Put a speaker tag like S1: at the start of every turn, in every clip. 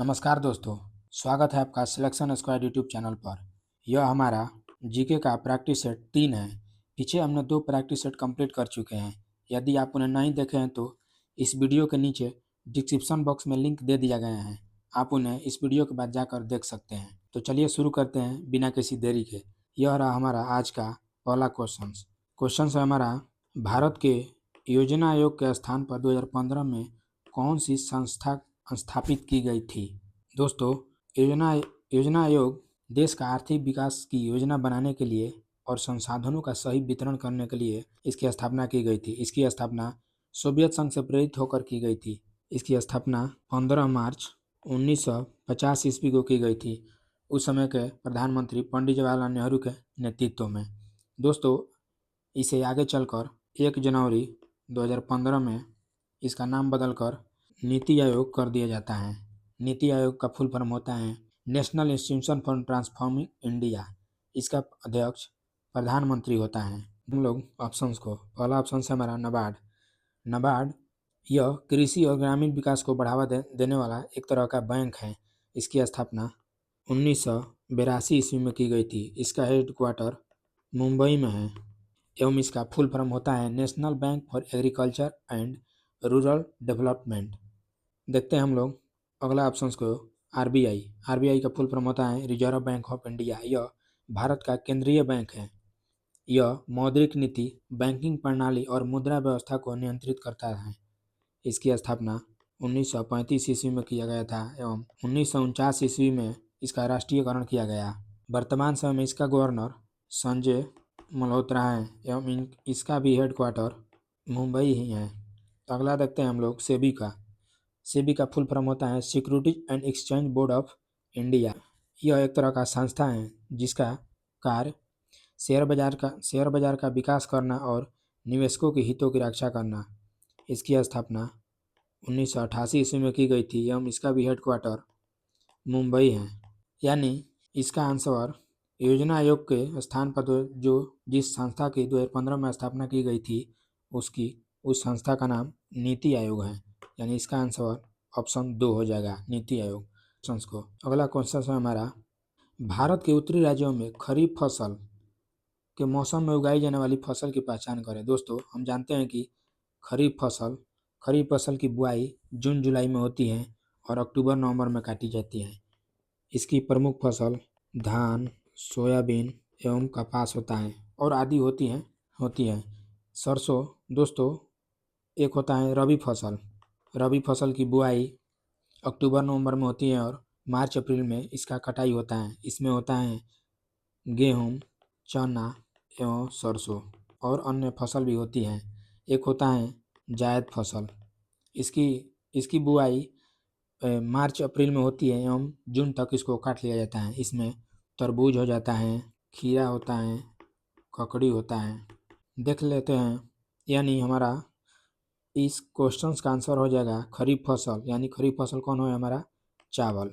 S1: नमस्कार दोस्तों, स्वागत है आपका सिलेक्शन स्क्वाड यूट्यूब चैनल पर। यह हमारा जीके का प्रैक्टिस सेट 3 है। पीछे हमने 2 प्रैक्टिस सेट कंप्लीट कर चुके हैं। यदि आप उन्हें नहीं देखे हैं तो इस वीडियो के नीचे डिस्क्रिप्शन बॉक्स में लिंक दे दिया गया है। आप उन्हें इस वीडियो के बाद जाकर देख सकते हैं। तो चलिए शुरू करते हैं बिना किसी देरी के। यह रहा हमारा आज का पहला क्वेश्चन है हमारा, भारत के योजना आयोग के स्थान पर 2015 में कौन सी संस्था स्थापित की गई थी। दोस्तों, योजना आयोग देश का आर्थिक विकास की योजना बनाने के लिए और संसाधनों का सही वितरण करने के लिए इसकी स्थापना की गई थी। इसकी स्थापना सोवियत संघ से प्रेरित होकर की गई थी। इसकी स्थापना 15 मार्च 1950 ईस्वी को की गई थी। उस समय के प्रधानमंत्री पंडित जवाहरलाल नेहरू के नेतृत्व में। दोस्तों, इसे आगे चलकर 1 जनवरी 2015 में इसका नाम बदलकर नीति आयोग कर दिया जाता है। नीति आयोग का फुल फॉर्म होता है national institution for transforming India. इसका अध्यक्ष प्रधानमंत्री होता है। हम लोग ऑप्शंस को, पहला ऑप्शन है हमारा नाबार्ड। यह कृषि और ग्रामीण विकास को बढ़ावा देने वाला एक तरह का बैंक है। इसकी स्थापना 1982 ईस्वी में की गई थी। इसका हेडक्वार्टर मुंबई में है एवं इसका फुल फॉर्म होता है national bank for agriculture and rural development. देखते हैं हम लोग अगला ऑप्शन को, आरबीआई का फुल फॉर्म होता है रिजर्व बैंक ऑफ इंडिया। यह भारत का केंद्रीय बैंक है। यह मौद्रिक नीति, बैंकिंग प्रणाली और मुद्रा व्यवस्था को नियंत्रित करता है। इसकी स्थापना 1935 ईस्वी में किया गया था एवं 1949 ईस्वी में इसका राष्ट्रीयकरण किया गया। वर्तमान समय में इसका गवर्नर संजय मल्होत्रा है एवं इसका भी हेडक्वार्टर मुंबई ही है। तो अगला देखते हैं हम लोग सेबी का फुल फॉर्म होता है securities and exchange board of India. यह एक तरह का संस्था है जिसका कार्य शेयर बाजार का विकास करना और निवेशकों के हितों की रक्षा करना। इसकी स्थापना 1988 ईस्वी में की गई थी एवं इसका भी हेडक्वार्टर मुंबई है। यानी इसका आंसर योजना आयोग के स्थान पर जिस संस्था की 2015 में स्थापना की गई थी उस संस्था का नाम नीति आयोग है। यानी इसका आंसर ऑप्शन 2 हो जाएगा, नीति आयोग। को अगला क्वेश्चन है हमारा, भारत के उत्तरी राज्यों में खरीफ फसल के मौसम में उगाई जाने वाली फसल की पहचान करें। दोस्तों, हम जानते हैं कि खरीफ फसल की बुआई जून जुलाई में होती है और अक्टूबर नवंबर में काटी जाती है। इसकी प्रमुख फसल धान, सोयाबीन एवं कपास होता है और आदि होती है। सरसों दोस्तों एक होता है रबी फसल की बुआई अक्टूबर नवंबर में होती है और मार्च अप्रैल में इसका कटाई होता है। इसमें होता है गेहूँ, चना एवं सरसों और अन्य फसल भी होती है। एक होता है जायद फसल। इसकी बुआई मार्च अप्रैल में होती है एवं जून तक इसको काट लिया जाता है। इसमें तरबूज हो जाता है, खीरा होता है, ककड़ी होता है। देख लेते हैं, यानी हमारा इस क्वेश्चन का आंसर हो जाएगा खरीफ फसल। यानी खरीफ फसल कौन हो, हमारा चावल।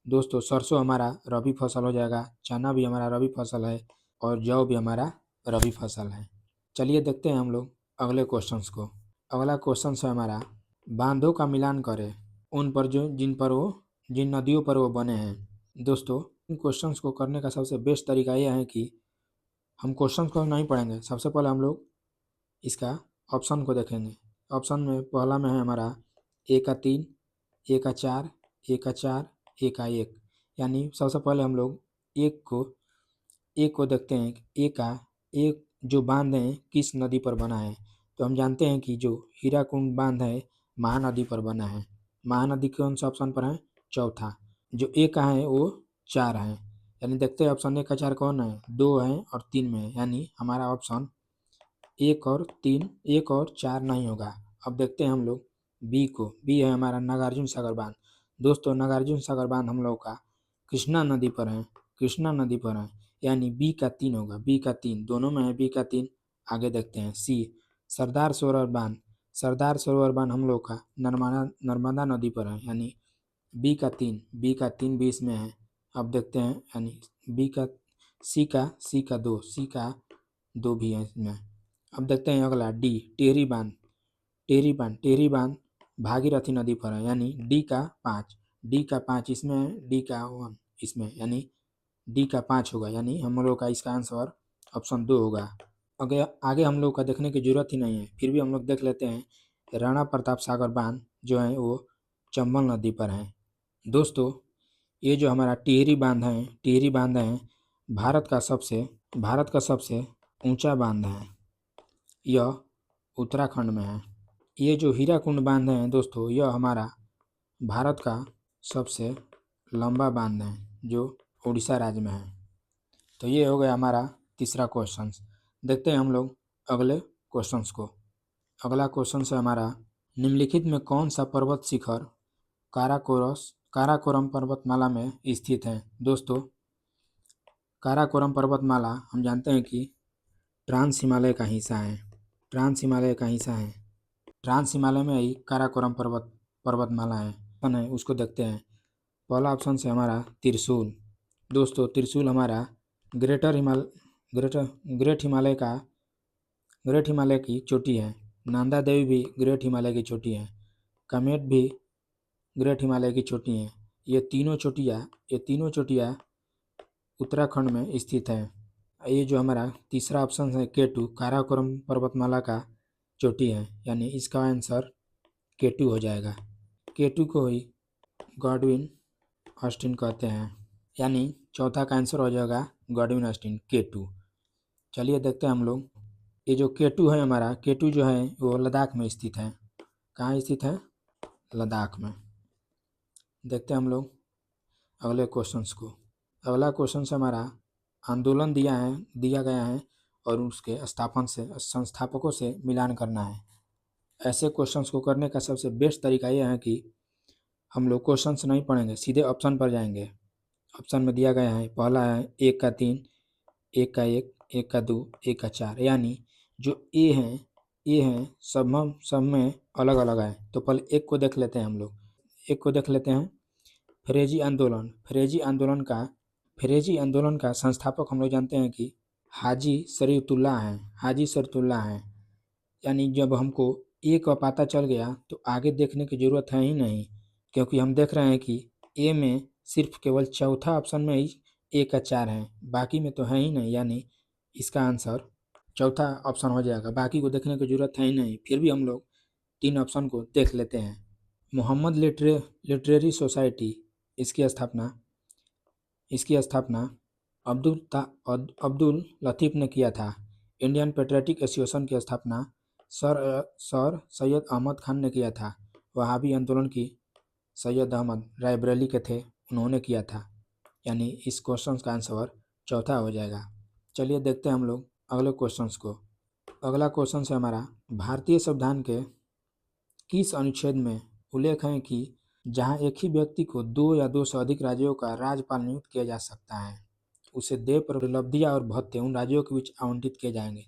S1: दोस्तों, सरसों हमारा रबी फसल हो जाएगा, चना भी हमारा रबी फसल है और जौ भी हमारा रबी फसल है। चलिए देखते हैं हम लोग अगले क्वेश्चंस को। अगला क्वेश्चन है हमारा, बांधों का मिलान करें उन पर जिन नदियों पर वो बने हैं। दोस्तों, इन क्वेश्चंस को करने का सबसे बेस्ट तरीका यह है कि हम क्वेश्चंस को नहीं पढ़ेंगे। सबसे पहले हम लोग इसका ऑप्शन को देखेंगे। ऑप्शन में पहला में है हमारा ए का 3, ए का 4, ए का 4, ए का 1। यानी सबसे पहले हम लोग एक को देखते हैं। एक जो बांध है किस नदी पर बना है। तो हम जानते हैं कि जो हीराकुंड बांध है महानदी पर बना है। महानदी कौन सा ऑप्शन पर है, चौथा। जो ए का है वो 4 है। यानी देखते हैं ऑप्शन ए का 4 कौन है, 2 है और 3 में है। यानी हमारा ऑप्शन 1 और 4 नहीं होगा। अब देखते हैं हम लोग बी है हमारा नागार्जुन सागर बांध। दोस्तों, नागार्जुन सागर बांध हम लोग का कृष्णा नदी पर है। यानी बी का 3 होगा, बी का 3 दोनों में है, बी का 3। आगे देखते हैं सी सरदार सरोवर बांध हम लोग का नर्मदा नदी पर है। यानी बी का 3 भी इसमें है। अब देखते हैं, यानी सी का 2 भी है इसमें। अब देखते हैं अगला डी टेहरी बांध भागीरथी नदी पर है। यानी डी का डी का 5 इसमें, डी का 1 इसमें, यानी डी का 5 होगा, यानी हम लोग का इसका आंसर ऑप्शन 2 होगा। आगे आगे हम लोग का देखने की जरूरत ही नहीं है, फिर भी हम लोग देख लेते हैं। राणा प्रताप सागर बांध जो है वो चंबल नदी पर है। दोस्तों ये जो हमारा टिहरी बांध है, भारत का सबसे ऊंचा बांध है। यह उत्तराखंड में है। ये जो हीराकुंड बांध है दोस्तों, यह हमारा भारत का सबसे लंबा बांध है जो उड़ीसा राज्य में है। तो ये हो गया हमारा तीसरा क्वेश्चन। देखते हैं हम लोग अगले क्वेश्चंस को। अगला क्वेश्चन है हमारा, निम्नलिखित में कौन सा पर्वत शिखर काराकोरम पर्वतमाला में स्थित है। दोस्तों काराकोरम पर्वतमाला हम जानते हैं कि ट्रांस हिमालय का हिस्सा है। ट्रांस हिमालय में ही काराकोरम पर्वतमाला है उसको देखते हैं। पहला ऑप्शन से हमारा त्रिशूल। दोस्तों त्रिशूल हमारा ग्रेट हिमालय की चोटी है। नंदा देवी भी ग्रेट हिमालय की चोटी है। कामेट भी ग्रेट हिमालय की चोटी है। ये तीनों चोटियाँ उत्तराखंड में स्थित है। ये जो हमारा तीसरा ऑप्शन है केटू, काराकोरम पर्वतमाला का चोटी है, यानी इसका आंसर केटू हो जाएगा। केटू को ही गॉडविन ऑस्टिन कहते हैं, यानी चौथा का आंसर हो जाएगा गॉडविन ऑस्टिन, केटू। चलिए देखते हैं हम लोग। ये जो केटू है हमारा, केटू जो है वो लद्दाख में स्थित है। कहाँ स्थित है? लद्दाख में। देखते हैं हम लोग अगले क्वेश्चंस को। अगला क्वेश्चन हमारा आंदोलन दिया गया है और उसके संस्थापकों से मिलान करना है। ऐसे क्वेश्चंस को करने का सबसे बेस्ट तरीका यह है कि हम लोग क्वेश्चंस नहीं पढ़ेंगे, सीधे ऑप्शन पर जाएंगे। ऑप्शन में दिया गया है, पहला है 1 का 3, 1 का 1, 1 का 2, 1 का 4, यानी जो ए हैं सब में अलग अलग है। तो पहले एक को देख लेते हैं हम लोग। एक को देख लेते हैं। फ्रेजी आंदोलन का संस्थापक हम लोग जानते हैं कि हाजी शरीयतुल्लाह हैं। यानी जब हमको ए का पता चल गया तो आगे देखने की ज़रूरत है ही नहीं, क्योंकि हम देख रहे हैं कि ए में सिर्फ केवल चौथा ऑप्शन में ही ए का 4 है, बाकी में तो है ही नहीं, यानी इसका आंसर चौथा ऑप्शन हो जाएगा। बाकी को देखने की ज़रूरत है ही नहीं, फिर भी हम लोग 3 ऑप्शन को देख लेते हैं। मोहम्मद लिटरेरी सोसाइटी, इसकी स्थापना अब्दुल लतीफ़ ने किया था। इंडियन पेट्रियाटिक एसोसिएशन की स्थापना सर सैयद अहमद खान ने किया था। वहाबी आंदोलन की सैयद अहमद रायबरेली के थे, उन्होंने किया था, यानी इस क्वेश्चन का आंसर चौथा हो जाएगा। चलिए देखते हैं हम लोग अगले क्वेश्चंस को। अगला क्वेश्चन है हमारा, भारतीय संविधान के किस अनुच्छेद में उल्लेख है कि जहां एक ही व्यक्ति को 2 या 2 से अधिक राज्यों का राज्यपाल नियुक्त किया जा सकता है, उसे देय उपलब्धियां और भत्ते उन राज्यों के बीच आवंटित किए जाएंगे।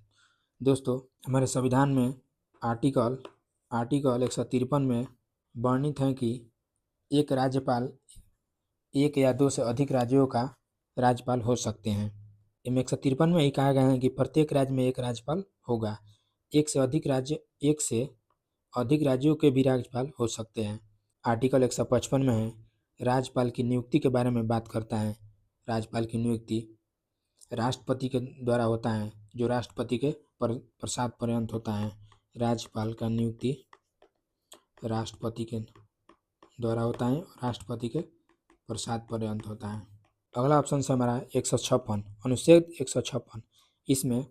S1: दोस्तों हमारे संविधान में आर्टिकल 153 में वर्णित है कि एक राज्यपाल 1 या 2 से अधिक राज्यों का राज्यपाल हो सकते हैं। 153 में ही कहा गया है कि प्रत्येक राज्य में एक राज्यपाल होगा। एक से अधिक राज्यों के भी राज्यपाल हो सकते हैं। आर्टिकल 155 में है, राज्यपाल की नियुक्ति के बारे में बात करता है। राज्यपाल की नियुक्ति राष्ट्रपति के द्वारा होता है, जो राष्ट्रपति के प्रसाद पर्यंत होता है। राज्यपाल का नियुक्ति राष्ट्रपति के द्वारा होता है, राष्ट्रपति के प्रसाद पर्यंत होता है। अगला ऑप्शन से हमारा 156 अनुच्छेद 156, इसमें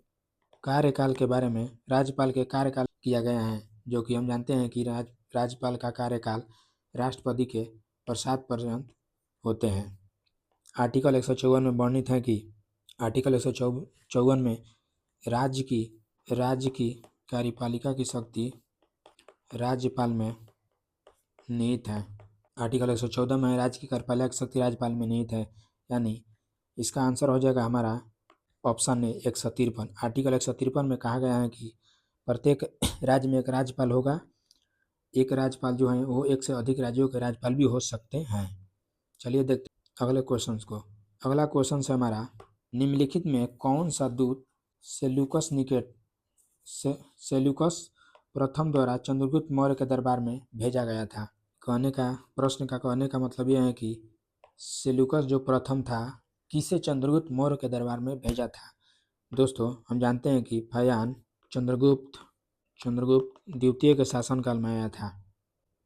S1: कार्यकाल के बारे में राज्यपाल के कार्यकाल किया गया है, जो कि हम जानते हैं कि राज्यपाल का कार्यकाल राष्ट्रपति के प्रसाद पर्यंत होते हैं। आर्टिकल 154 में वर्णित है कि आर्टिकल 154 में राज्य की कार्यपालिका की शक्ति राज्यपाल में निहित है। आर्टिकल 114 में राज्य की कार्यपालिका की शक्ति राज्यपाल में निहित है, यानी इसका आंसर हो जाएगा हमारा ऑप्शन है 153। आर्टिकल 153 में कहा गया है कि प्रत्येक राज्य में एक राज्यपाल होगा। एक राज्यपाल जो है वो 1 से अधिक राज्यों के राज्यपाल भी हो सकते हैं। चलिए देखते हैं अगले क्वेश्चन को। अगला क्वेश्चन है हमारा, निम्नलिखित में कौन सा दूत सेल्यूकस प्रथम द्वारा चंद्रगुप्त मौर्य के दरबार में भेजा गया था। कहने का मतलब यह है कि सेल्यूकस जो प्रथम था किसे चंद्रगुप्त मौर्य के दरबार में भेजा था। दोस्तों हम जानते हैं कि फायान चंद्रगुप्त द्वितीय के शासनकाल में आया था।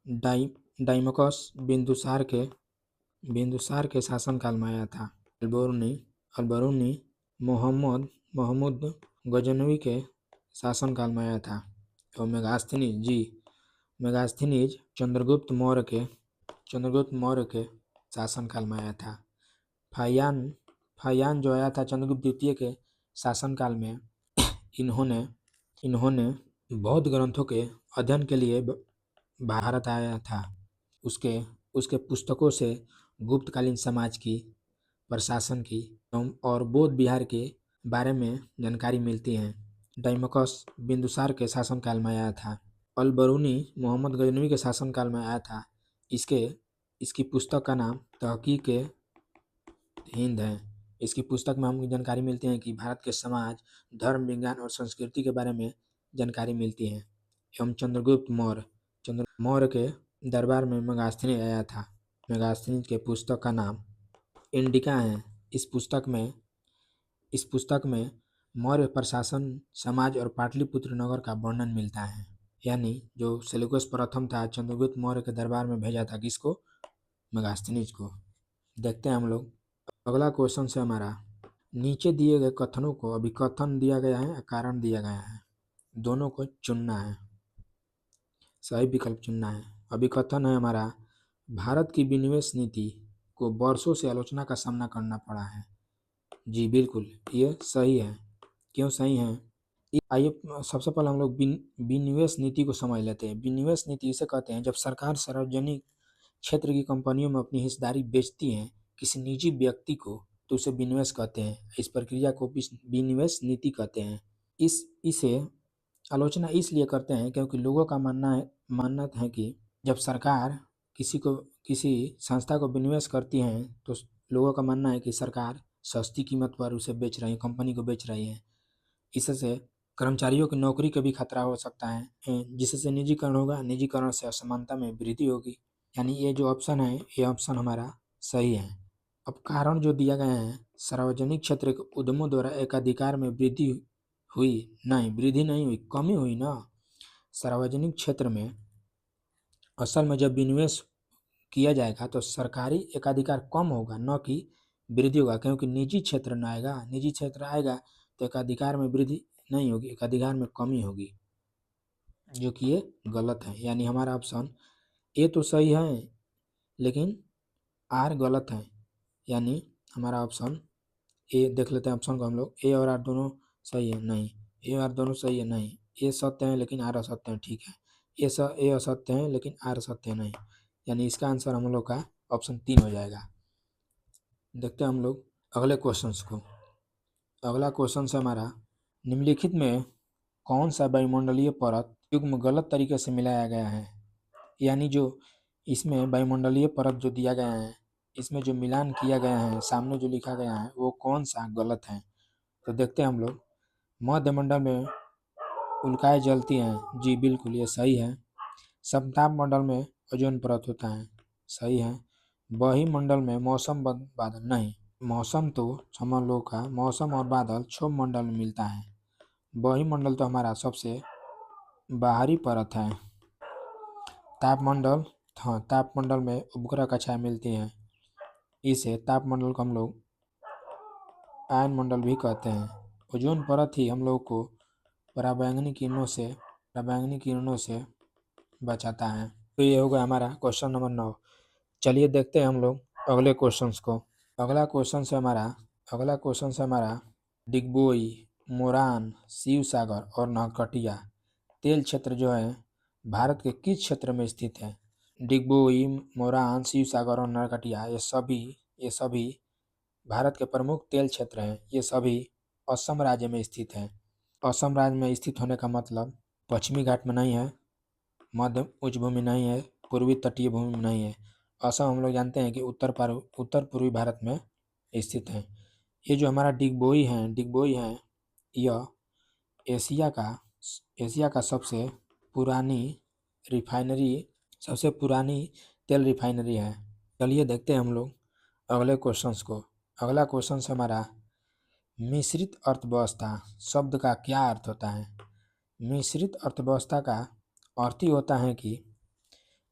S1: डाइमकस बिंदुसार के शासनकाल में आया था। अलबरूनी महमूद गजनवी के शासनकाल में आया था। और मेगास्थनीज चंद्रगुप्त मौर्य के शासनकाल में आया था। फायान जो आया था चंद्रगुप्त द्वितीय के शासनकाल में। इन्होंने बौद्ध ग्रंथों के अध्ययन के लिए भारत आया था। उसके पुस्तकों से गुप्तकालीन समाज की, प्रशासन की और बौद्ध विहार के बारे में जानकारी मिलती है। डाइमकस बिंदुसार के शासनकाल में आया था। अलबरूनी मोहम्मद गजनवी के शासनकाल में आया था। इसकी पुस्तक का नाम तहकीक हिंद है। इसकी पुस्तक में हमको जानकारी मिलती है कि भारत के समाज, धर्म, विज्ञान और संस्कृति के बारे में जानकारी मिलती है। एवं चंद्रगुप्त मौर्य के दरबार में मेगास्थनी आया था। मेगास्थनी के पुस्तक का नाम इंडिका है। इस पुस्तक में मौर्य प्रशासन, समाज और पाटलिपुत्र नगर का वर्णन मिलता है। यानी जो सेल्यूकस प्रथम था चंद्रगुप्त मौर्य के दरबार में भेजा था किसको? मेगास्थनीज को। देखते हैं हम लोग अगला क्वेश्चन से हमारा। नीचे दिए गए कथनों को, अभी कथन दिया गया है, कारण दिया गया है, दोनों को चुनना है, सही विकल्प चुनना है। अभी कथन है हमारा, भारत की विनिवेश नीति को वर्षों से आलोचना का सामना करना पड़ा है। जी बिल्कुल, ये सही है। क्यों सही है? आइए सबसे पहले हम लोग विनिवेश नीति को समझ लेते हैं। विनिवेश नीति इसे कहते हैं जब सरकार सार्वजनिक क्षेत्र की कंपनियों में अपनी हिस्सेदारी बेचती है किसी निजी व्यक्ति को, तो उसे विनिवेश कहते हैं। इस प्रक्रिया को विनिवेश नीति कहते हैं। इसे आलोचना इसलिए करते हैं क्योंकि लोगों का मानना है कि जब सरकार किसी संस्था को विनिवेश करती है तो लोगों का मानना है कि सरकार सस्ती कीमत पर उसे बेच रही है, कंपनी को बेच रही है। इससे कर्मचारियों की नौकरी का भी खतरा हो सकता है, जिससे निजीकरण होगा। निजीकरण से असमानता में वृद्धि होगी। यानी ये जो ऑप्शन है, ये ऑप्शन हमारा सही है। अब कारण जो दिया गया है, सार्वजनिक क्षेत्र के उद्यमों द्वारा एकाधिकार में वृद्धि नहीं हुई, कमी हुई ना। सार्वजनिक क्षेत्र में असल में जब विनिवेश किया जाएगा तो सरकारी एकाधिकार कम होगा, न कि वृद्धि होगा, क्योंकि निजी क्षेत्र आएगा तो एकाधिकार में वृद्धि नहीं होगी, एकाधिकार में कमी होगी, जो कि ये गलत है। यानी हमारा ऑप्शन ए तो सही है लेकिन आर गलत है। यानी हमारा ऑप्शन ए, देख लेते हैं ऑप्शन को हम लोग। ए और आर दोनों सही है? नहीं। ए और आर दोनों सही है? नहीं। ए सत्य है लेकिन आर असत्य है, ठीक है। ए असत्य है लेकिन आर सत्य नहीं। यानी इसका आंसर हम लोग का ऑप्शन 3 हो जाएगा। देखते हैं हम लोग अगले क्वेश्चन को। अगला क्वेश्चन से हमारा, निम्नलिखित में कौन सा वायुमंडलीय परत युग्म गलत तरीके से मिलाया गया है? यानी जो इसमें वायुमंडलीय परत जो दिया गया है, इसमें जो मिलान किया गया है, सामने जो लिखा गया है, वो कौन सा गलत है? तो देखते हैं हम लोग। मध्यमंडल में उल्काएं जलती हैं, जी बिल्कुल ये सही है। समताप मंडल में ओजोन परत होता है, सही है। बहिमंडल में मौसम बादल, नहीं। मौसम तो हम लोग का मौसम और बादल क्षोभ मंडल में मिलता है। बहिमंडल तो हमारा सबसे बाहरी परत है। तापमंडल, हाँ, तापमंडल में उपग्रह कक्षाएं मिलती हैं। इसे तापमंडल को हम लोग आयन मंडल भी कहते हैं। ओजोन परत ही हम लोग को पराबैंगनी किरणों से बचाता है। तो ये होगा हमारा क्वेश्चन नंबर 9। चलिए देखते हैं हम लोग अगले क्वेश्चंस को। अगला क्वेश्चन से हमारा डिगबोई, मोरान, शिव सागर और नरकटिया तेल क्षेत्र जो है भारत के किस क्षेत्र में स्थित है? डिगबोई, मोरान, शिव सागर और नरकटिया ये सभी भारत के प्रमुख तेल क्षेत्र हैं। ये सभी असम राज्य में स्थित हैं। असम राज्य में स्थित होने का मतलब पश्चिमी घाट में नहीं है, मध्य उच्च भूमि नहीं है, पूर्वी तटीय भूमि में नहीं है। असम हम लोग जानते हैं कि उत्तर पूर्वी भारत में स्थित है। ये जो हमारा डिगबोई है, यह एशिया का सबसे पुरानी रिफाइनरी सबसे पुरानी तेल रिफाइनरी है। चलिए देखते हैं हम लोग अगले क्वेश्चंस को। अगला क्वेश्चन हमारा मिश्रित अर्थव्यवस्था शब्द का क्या अर्थ होता है। मिश्रित अर्थव्यवस्था का अर्थ ही होता है कि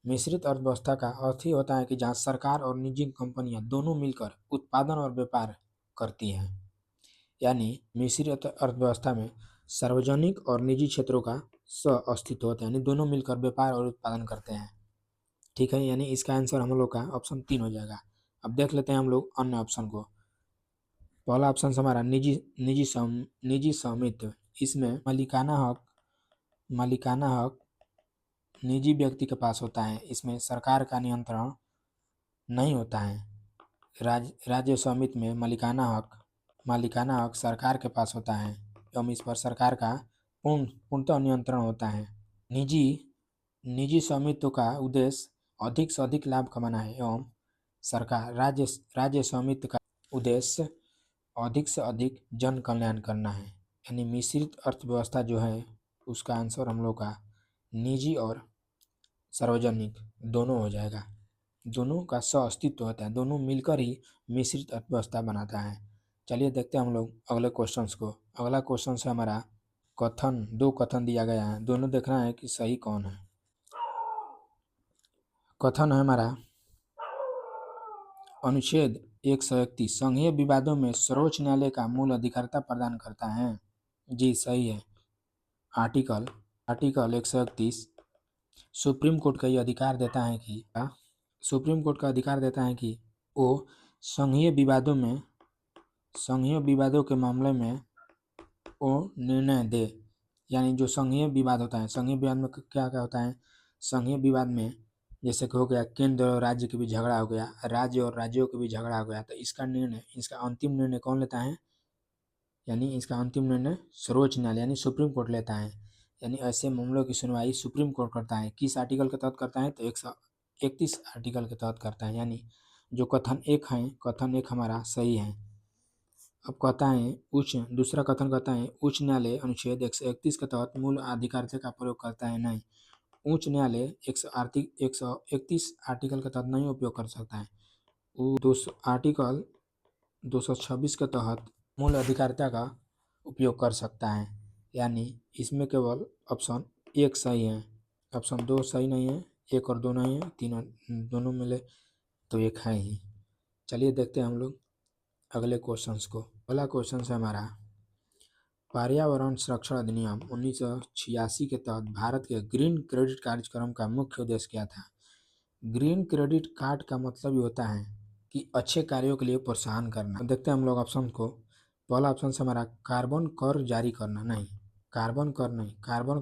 S1: मिश्रित अर्थव्यवस्था का अर्थ ही होता है कि जहाँ सरकार और निजी कंपनियां दोनों मिलकर उत्पादन और व्यापार करती हैं। यानी मिश्रित अर्थव्यवस्था में सार्वजनिक और निजी क्षेत्रों का सह अस्तित्व होता है, यानी दोनों मिलकर व्यापार और उत्पादन करते हैं। ठीक है, यानी इसका आंसर हम लोग का ऑप्शन 3 हो जाएगा। अब देख लेते हैं हम लोग अन्य ऑप्शन को। पहला ऑप्शन हमारा निजी स्वामित्व। इसमें मालिकाना हक निजी व्यक्ति के पास होता है। इसमें सरकार का नियंत्रण नहीं होता है। राज्य स्वामित्व में मालिकाना हक सरकार के पास होता है एवं इस पर सरकार का पूर्णतः नियंत्रण होता है। निजी निजी स्वामित्व का उद्देश्य अधिक से अधिक लाभ कमाना है एवं सरकार राज्य स्वामित्व का उद्देश्य अधिक से अधिक जन कल्याण करना है। यानी मिश्रित अर्थव्यवस्था जो है उसका आंसर हम लोग का निजी और सार्वजनिक दोनों हो जाएगा। दोनों का सह अस्तित्व होता है, दोनों मिलकर ही मिश्रित अर्थव्यवस्था बनाता है। चलिए देखते हैं हम लोग अगले क्वेश्चंस को। अगला क्वेश्चन है हमारा दो कथन दिया गया है, दोनों देखना है कि सही कौन है। कथन है हमारा अनुच्छेद 131 संघीय विवादों में सर्वोच्च न्यायालय का मूल अधिकारिता प्रदान करता है। जी सही है। आर्टिकल 131 सुप्रीम कोर्ट का ये अधिकार देता है कि वो संघीय विवादों के मामले में वो निर्णय दे। यानी जो संघीय विवाद होता है, संघीय विवाद में क्या क्या होता है। संघीय विवाद में जैसे कि हो गया केंद्र और राज्य के बीच झगड़ा हो गया, राज्य और राज्यों के बीच झगड़ा हो गया, तो इसका अंतिम निर्णय कौन लेता है। यानी इसका अंतिम निर्णय सर्वोच्च न्यायालय यानी सुप्रीम कोर्ट लेता है। यानी ऐसे मामलों की सुनवाई सुप्रीम कोर्ट करता है। किस आर्टिकल के तहत करता है, तो 131 आर्टिकल के तहत करता है। यानी जो कथन एक हमारा सही है। अब कहता है दूसरा कथन कहता है उच्च न्यायालय अनुच्छेद 131 के तहत मूल अधिकारिता का प्रयोग करता है। नहीं, उच्च न्यायालय 131 आर्टिकल के तहत नहीं उपयोग कर सकता है। वो आर्टिकल 226 के तहत मूल अधिकारिता का उपयोग कर सकता है। यानी इसमें केवल ऑप्शन 1 सही है, ऑप्शन 2 सही नहीं है, 1 और 2 नहीं है, तीनों दोनों मिले तो 1 है ही। चलिए देखते हैं हम लोग अगले क्वेश्चंस को। अगला क्वेश्चन है हमारा पर्यावरण संरक्षण अधिनियम 1986 के तहत भारत के ग्रीन क्रेडिट कार्यक्रम का मुख्य उद्देश्य क्या था। ग्रीन क्रेडिट कार्ड का मतलब ये होता है कि अच्छे कार्यों के लिए प्रोत्साहन करना। देखते हैं हम लोग ऑप्शन को। पहला ऑप्शन से हमारा कार्बन कर जारी करना। नहीं, कार्बन कर नहीं, कार्बन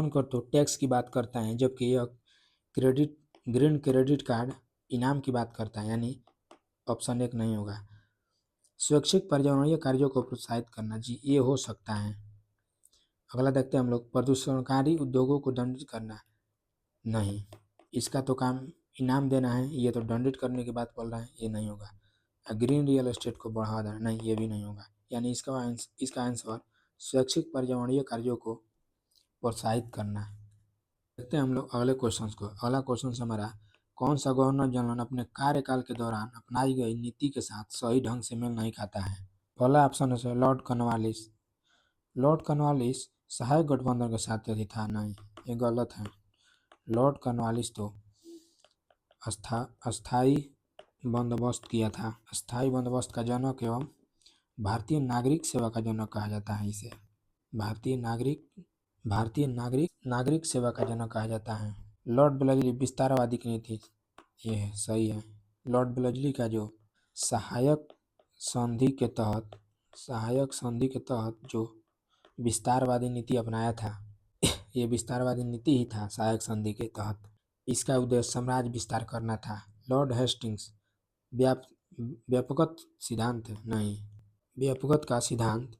S1: कर तो टैक्स की बात करता है, जबकि यह ग्रीन क्रेडिट कार्ड इनाम की बात करता है। यानी ऑप्शन 1 नहीं होगा। स्वैच्छिक पर्यावरणीय कार्यों को प्रोत्साहित करना, जी ये हो सकता है। अगला देखते हैं हम लोग प्रदूषणकारी उद्योगों को दंडित करना। नहीं, इसका तो काम इनाम देना है, ये तो दंडित करने की बात बोल रहा है, ये नहीं होगा। ग्रीन रियल एस्टेट को बढ़ावा देना, नहीं ये भी नहीं होगा। यानी इसका आंसर स्वैच्छिक पर्यावरणीय कार्यों को प्रोत्साहित करना। देखते हैं हम लोग अगले क्वेश्चन को। अगला क्वेश्चन हमारा कौन सा गवर्नर जनरल अपने कार्यकाल के दौरान अपनाई गई नीति के साथ सही ढंग से मेल नहीं खाता है। पहला ऑप्शन है लॉर्ड कॉर्नवालिस सहायक गठबंधन के साथ यदि था। नहीं, ये गलत है। लॉर्ड कॉर्नवालिस तो अस्थाई बंदोबस्त किया था। अस्थाई बंदोबस्त का जनक एवं भारतीय नागरिक सेवा का जनक कहा जाता है इसे। भारतीय नागरिक सेवा का जनक कहा जाता है। लॉर्ड वेलेस्ली विस्तारवादी की नीति, ये है सही है। लॉर्ड वेलेस्ली का जो सहायक संधि के तहत जो विस्तारवादी नीति अपनाया था, ये विस्तारवादी नीति ही था सहायक संधि के तहत। इसका उद्देश्य साम्राज्य विस्तार करना था। लॉर्ड हेस्टिंग्स व्यापकत सिद्धांत नहीं, व्यापकत का सिद्धांत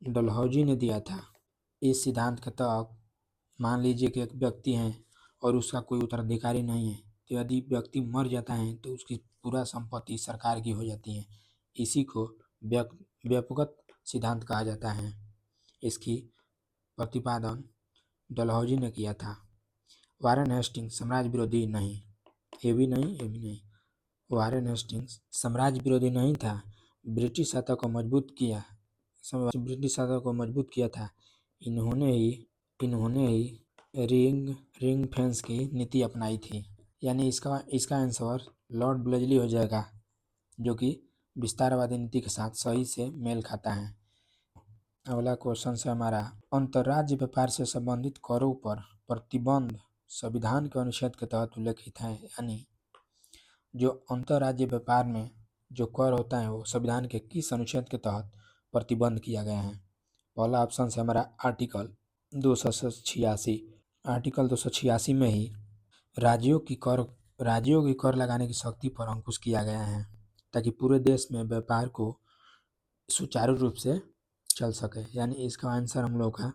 S1: डलहौजी ने दिया था। इस सिद्धांत के तहत मान लीजिए कि एक व्यक्ति है और उसका कोई उत्तराधिकारी नहीं है, तो यदि व्यक्ति मर जाता है तो उसकी पूरा संपत्ति सरकार की हो जाती है। इसी को व्यापकत सिद्धांत कहा जाता है। इसकी प्रतिपादन डलहौजी ने किया था। वारेन हेस्टिंग्स साम्राज्य विरोधी नहीं, ये भी नहीं, ये भी नहीं। वारेन हेस्टिंग्स साम्राज्य विरोधी नहीं था, ब्रिटिश सत्ता को मजबूत किया, ब्रिटिश सत्ता को मजबूत किया था। इन्होंने ही रिंग फेंस की नीति अपनाई थी। यानी इसका आंसर लॉर्ड ब्लेजली हो जाएगा, जो कि विस्तारवादी नीति के साथ सही से मेल खाता है। अगला क्वेश्चन है हमारा, अंतर्राज्य व्यापार से संबंधित करों पर प्रतिबंध संविधान के अनुच्छेद के तहत उल्लेखित है। यानी जो अंतर्राज्य व्यापार में जो कर होता है वो संविधान के किस अनुच्छेद के तहत प्रतिबंध किया गया है। पहला ऑप्शन है हमारा आर्टिकल 286। आर्टिकल 286 में ही राज्यों की कर लगाने की शक्ति पर अंकुश किया गया है, ताकि पूरे देश में व्यापार को सुचारू रूप से चल सके। यानी इसका आंसर हम लोग का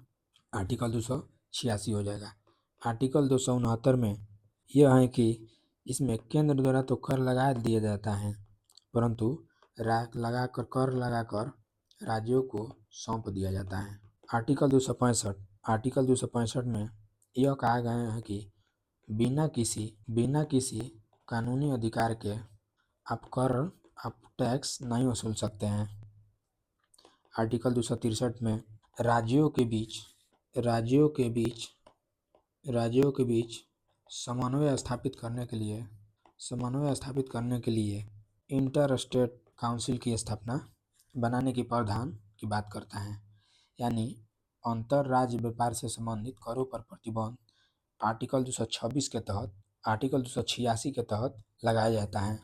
S1: आर्टिकल 286 हो जाएगा। आर्टिकल 269 में यह है कि इसमें केंद्र द्वारा तो कर लगा दिया जाता है, परंतु कर लगाकर राज्यों को सौंप दिया जाता है। आर्टिकल 265 में यह कहा गया है कि बिना किसी कानूनी अधिकार के आप टैक्स नहीं वसूल सकते हैं। आर्टिकल 263 में राज्यों के बीच समन्वय स्थापित करने के लिए इंटर स्टेट काउंसिल की स्थापना बनाने के प्रावधान की बात करता है। यानी अंतर राज्य व्यापार से संबंधित करों पर प्रतिबंध आर्टिकल 286 के तहत लगाया जाता है।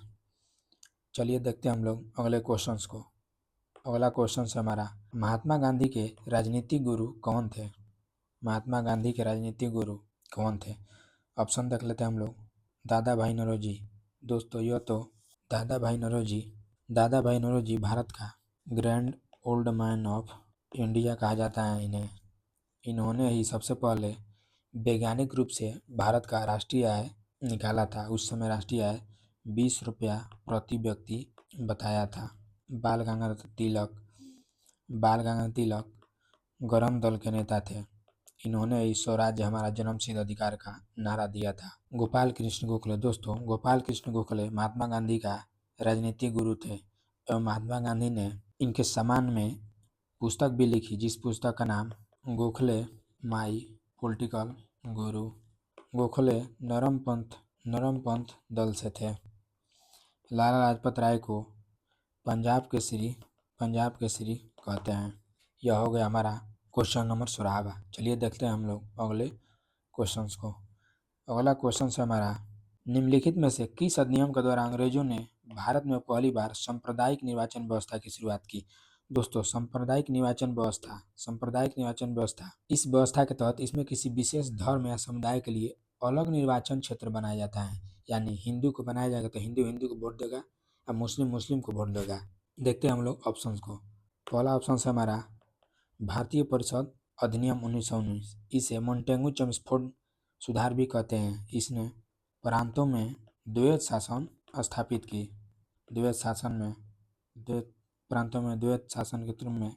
S1: चलिए देखते हैं हम लोग अगले क्वेश्चंस को। अगला क्वेश्चन है हमारा, महात्मा गांधी के राजनीतिक गुरु कौन थे। महात्मा गांधी के राजनीतिक गुरु कौन थे। ऑप्शन देख लेते हैं हम लोग। दादा भाई नौरोजी। दोस्तों यह तो दादा भाई नौरोजी भारत का grand old man of India कहा जाता है इन्हें। इन्होंने ही सबसे पहले वैज्ञानिक रूप से भारत का राष्ट्रीय आय निकाला था। उस समय राष्ट्रीय आय 20 रुपया प्रति व्यक्ति बताया था। बाल गंगाधर तिलक गरम दल के नेता थे। इन्होंने ही स्वराज्य हमारा जन्मसिद्ध अधिकार का नारा दिया था। गोपाल कृष्ण गोखले। दोस्तों गोपाल कृष्ण गोखले महात्मा गांधी का राजनीतिक गुरु थे एवं महात्मा गांधी ने इनके सम्मान में पुस्तक भी लिखी, जिस पुस्तक का नाम गोखले माई पॉलिटिकल गुरु। गोखले नरमपंथ दल से थे। लाला लाजपत राय को पंजाब केसरी कहते हैं। यह हो गया हमारा क्वेश्चन नंबर 16। चलिए देखते हैं हम लोग अगले क्वेश्चंस को। अगला क्वेश्चन है हमारा, निम्नलिखित में से किस अधिनियम के द्वारा अंग्रेजों ने भारत में पहली बार सांप्रदायिक निर्वाचन व्यवस्था की शुरुआत की। दोस्तों सांप्रदायिक निर्वाचन व्यवस्था इस व्यवस्था के तहत इसमें किसी विशेष धर्म या समुदाय के लिए अलग निर्वाचन क्षेत्र बनाया जाता है। यानी हिंदू को बनाया जाएगा तो हिंदू को वोट देगा और मुस्लिम को वोट देगा। देखते हैं हम लोग ऑप्शंस को। पहला ऑप्शन है हमारा भारतीय परिषद अधिनियम 1919। इसे मोंटेगू चेम्सफोर्ड सुधार भी कहते हैं। इसने प्रांतों में द्वैत शासन स्थापित की। प्रांतों में द्वैत शासन के क्रम में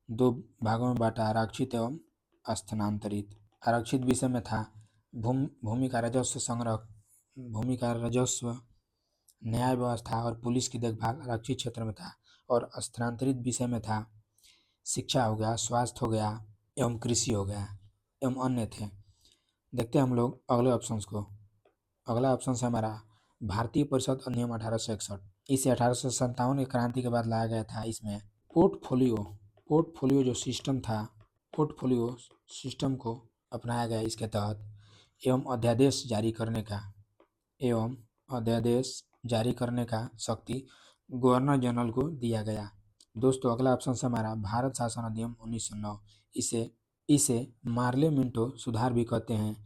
S1: 2 भागों में बांटा, आरक्षित एवं स्थानांतरित। आरक्षित विषय में था भूमि का राजस्व, न्याय व्यवस्था और पुलिस की देखभाल आरक्षित क्षेत्र में था। और स्थानांतरित विषय में था शिक्षा हो गया, स्वास्थ्य हो गया एवं कृषि हो गया एवं अन्य थे। देखते हैं हम लोग अगले ऑप्शंस को। अगला ऑप्शन है हमारा भारतीय परिषद अधिनियम 1861। इसे 1857 की क्रांति के बाद लाया गया था। इसमें पोर्टफोलियो जो सिस्टम था, पोर्टफोलियो सिस्टम को अपनाया गया इसके तहत एवं अध्यादेश जारी करने का शक्ति गवर्नर जनरल को दिया गया। दोस्तों अगला ऑप्शन है हमारा भारत शासन अधिनियम 1909। इसे मार्ले मिंटो सुधार भी कहते हैं।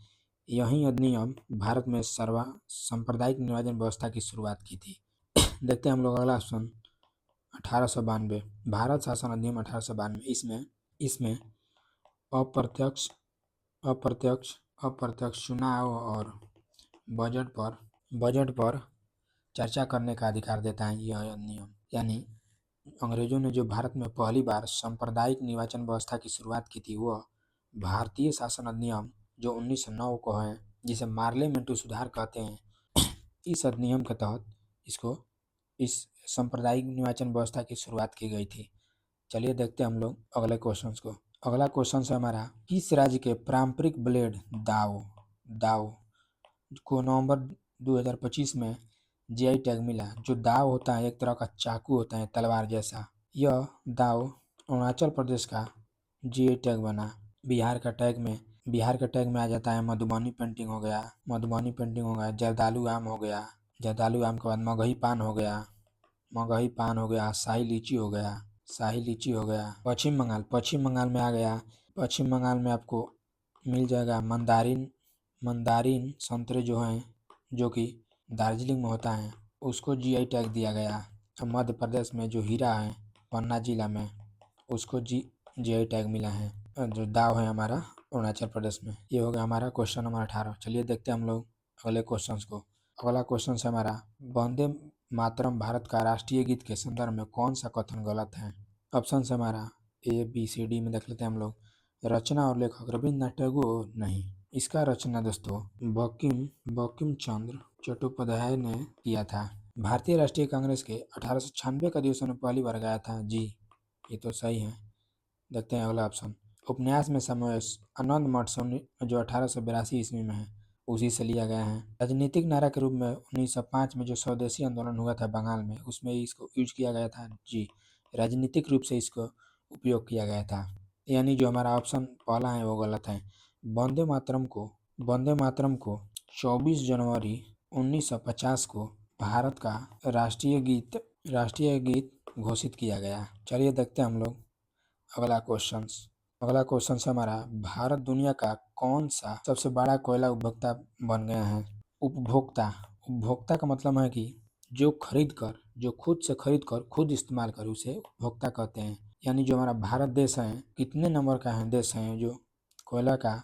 S1: यही अधिनियम भारत में सांप्रदायिक निर्वाचन व्यवस्था की शुरुआत की थी। देखते हैं हम लोग अगला ऑप्शन 1892 भारत शासन अधिनियम 1892। इसमें अप्रत्यक्ष चुनाव और बजट पर चर्चा करने का अधिकार देता है यह अधिनियम। यानी अंग्रेजों ने जो भारत में पहली बार सांप्रदायिक निर्वाचन व्यवस्था की शुरुआत की थी वह भारतीय शासन अधिनियम जो 1909 को है जिसे मार्लियामेंटो सुधार कहते हैं, इस अधिनियम के तहत इस सांप्रदायिक निर्वाचन व्यवस्था की शुरुआत की गई थी। चलिए देखते हैं हम लोग अगले क्वेश्चंस को। अगला क्वेश्चन है हमारा, किस राज्य के पारंपरिक ब्लेड दाव को नवंबर 2025 में जीआई टैग मिला। जो दाव होता है एक तरह का चाकू होता है तलवार जैसा। यह दाव अरुणाचल प्रदेश का जीआई टैग बना। बिहार के टैग में आ जाता है मधुबनी पेंटिंग हो गया, जर्दालू आम हो गया, जर्दालू आम के बाद मगही पान हो गया, शाही लीची हो गया। पश्चिम बंगाल में आ गया। पश्चिम बंगाल में आपको मिल जाएगा मंदारिन संतरे जो हैं, जो कि दार्जिलिंग में होता है, उसको जीआई टैग दिया गया। अब मध्य प्रदेश में जो हीरा है पन्ना जिला में, उसको जीआई टैग मिला है। जो दाव है हमारा अरुणाचल प्रदेश में। ये हो गया हमारा क्वेश्चन नंबर 18। चलिए देखते हैं हम लोग अगले क्वेश्चन को। अगला क्वेश्चन है हमारा, वंदे मातरम भारत का राष्ट्रीय गीत के संदर्भ में कौन सा कथन गलत है। ऑप्शन है हमारा ABCD में देख लेते हैं हम लोग। रचना और लेखक रविन्द्रनाथ टैगोर नहीं, इसका रचना दोस्तों बंकिम चंद्र चट्टोपाध्याय ने किया था। भारतीय राष्ट्रीय कांग्रेस के 1896 का अधिवेशन में पहली बार गाया था जी, ये तो सही है। देखते हैं अगला ऑप्शन। उपन्यास में समावेश आनंद मठ जो 1882 ईस्वी में है, उसी से लिया गया है। राजनीतिक नारा के रूप में 1905 में जो स्वदेशी आंदोलन हुआ था बंगाल में, उसमें इसको यूज किया गया था जी, राजनीतिक रूप से इसको उपयोग किया गया था। यानी जो हमारा ऑप्शन पहला है वो गलत है। वंदे मातरम को 24 जनवरी 1950 को भारत का राष्ट्रीय गीत घोषित किया गया। चलिए देखते हैं हम लोग अगला क्वेश्चन है हमारा, भारत दुनिया का कौन सा सबसे बड़ा कोयला उपभोक्ता बन गया है। उपभोक्ता का मतलब है कि जो खुद से खरीद कर खुद इस्तेमाल कर, उसे उपभोक्ता कहते हैं। यानी जो हमारा भारत देश है, कितने नंबर का देश है जो कोयला का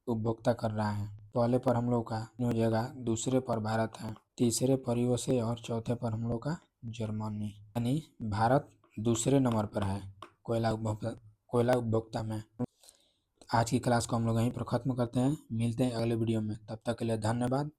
S1: उपभोक्ता कर रहा है। पहले पर हम लोग का हो जाएगा, दूसरे पर भारत है, तीसरे पर यूएसए और चौथे पर हम लोग का जर्मनी। यानी भारत दूसरे नंबर पर है कोयला उपभोक्ता में। आज की क्लास को हम लोग यहीं पर ख़त्म करते हैं। मिलते हैं अगले वीडियो में, तब तक के लिए धन्यवाद।